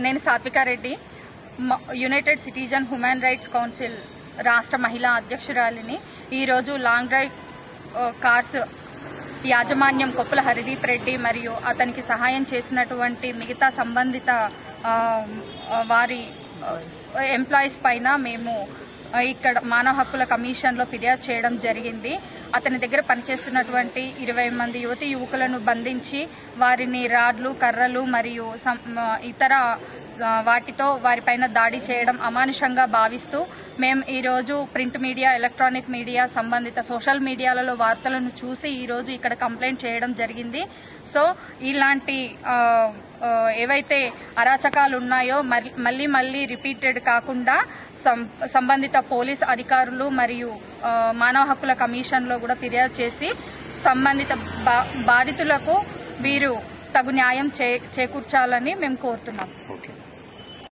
నేను సాత్వికారెడ్డి, United citizen human rights council రాష్ట్ర మహిళా అధ్యక్షురాలిని. ఈరోజు లాంగ్ డ్రైవ్ కార్స్ యాజమాన్యం కొప్పుల హరిదీప్ రెడ్డి మరియు అతనికి సహాయం చేసినటువంటి మిగతా సంబంధిత వారి ఎంప్లాయీస్ పైన మేము ఇక్కడ మానవ హక్కుల కమిషన్ లో ఫిర్యాదు చేయడం జరిగింది. అతని దగ్గర పనిచేస్తున్నటువంటి 20 మంది యువతి యువకులను బంధించి వారిని రాడ్లు, కర్రలు మరియు ఇతర వాటితో వారిపైన దాడి చేయడం అమానుషంగా భావిస్తూ మేము ఈరోజు ప్రింట్ మీడియా, ఎలక్ట్రానిక్ మీడియా, సంబంధిత సోషల్ మీడియాలలో వార్తలను చూసి ఈరోజు ఇక్కడ కంప్లైంట్ చేయడం జరిగింది. సో ఇలాంటి ఏవైతే అరాచకాలు ఉన్నాయో మళ్లీ రిపీటెడ్ కాకుండా సంబంధిత పోలీస్ అధికారులు మరియు మానవ హక్కుల కమిషన్ లో కూడా ఫిర్యాదు చేసి సంబంధిత బాధితులకు వీరు తగు న్యాయం చేకూర్చాలని మేము కోరుతున్నాం.